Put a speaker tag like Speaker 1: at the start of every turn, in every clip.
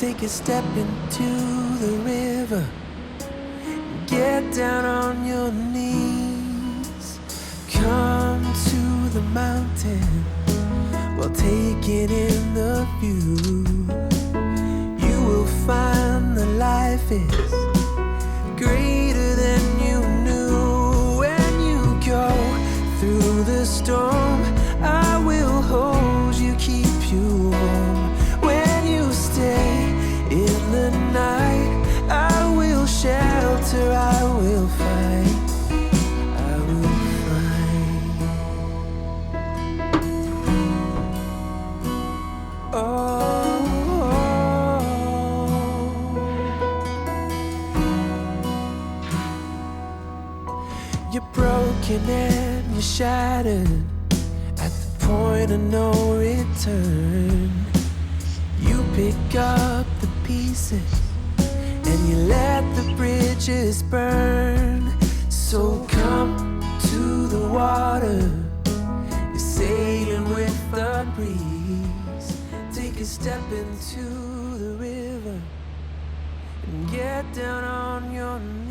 Speaker 1: Take a step into the river, get down on your knees. Come to the mountain while taking in the view. You will find that life is greater than you knew. When you go through the storm, I will hold you, keep you warm. When you stay in the night, I will shelter, I will fight, I will fight. You're broken and you're shattered at the point of no return. You pick up the pieces and you let the bridges burn. So come to the water, you're sailing with the breeze. Take a step into the river and get down on your knees.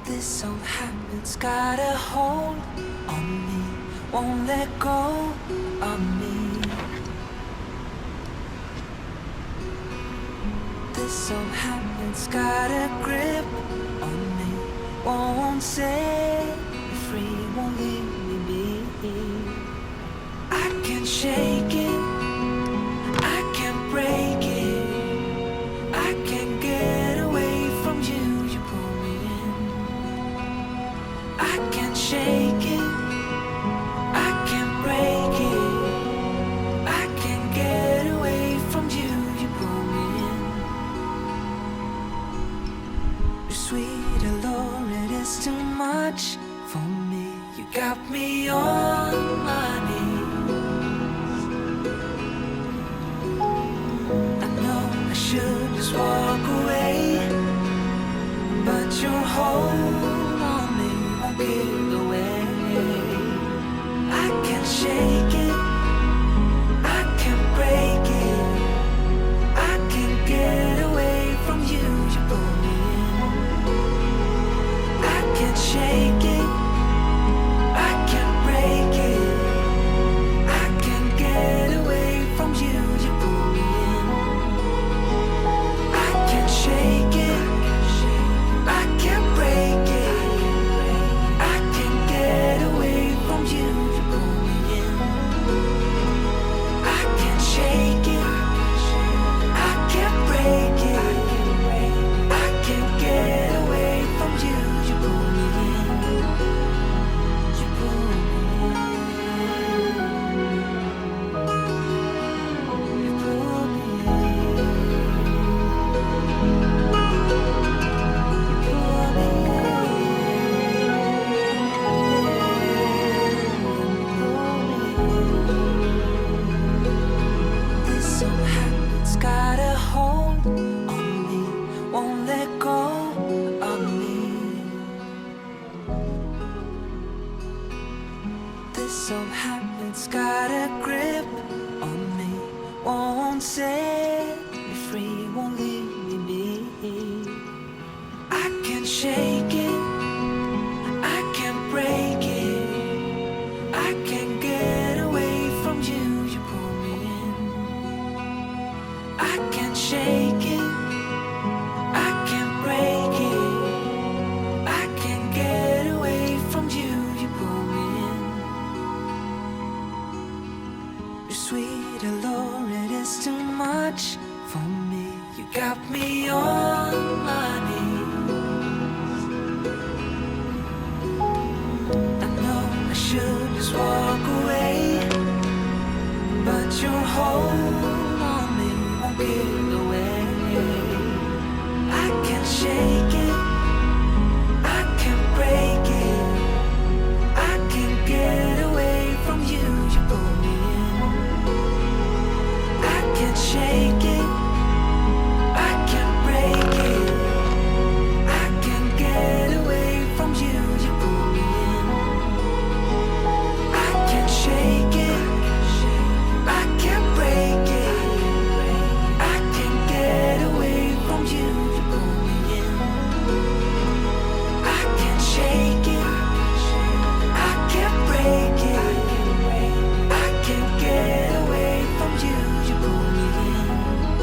Speaker 1: This old habit's got a hold on me, won't let go of me. This old habit's got a grip on me, won't set me free, won't leave me be. I can't shake it, I can't break it, I can't get away from you, you pull me in. I can't shake it, I can't break it, I can't get away from you, you pull me in. Your sweet allure, it is too much for me. You got me on my knees. I know I should just walk away, but your hold on me won't give away. I can't shake it, I can't break it, I can't get away from you, you pull me in. I can't shake it, I can't break it, I can't get away from you, you pull me in. I can't shake it, I can't break it, I can't get away from you, you pull me in. I can't shake it, I can't break it, I can't get away from you, you pull me in. You pull me in. You pull me in. You pull me in. This old habit's got a hold on me, won't let go of me. This old habit's got a grip on me, won't set me free, won't leave me be. I can't shake it, I can't break it, I can't get away from you, you pull me in. I can't shake it, I can't break it, I can't get away from you, you pull me in. Your sweet allure, it is too much for me. You got me on my knees. I know I should just walk away, but your hold on me won't give away. I can't shake it, I can't break it, I can't get away from you. You pull me in. I can't shake it, I can't break it, I can't get away from you. You pull me in. I can't shake it, I can't break it, I can't get away from you. You pull me in. I can't shake it, I can't break it, I can't get away from you. You pull me in.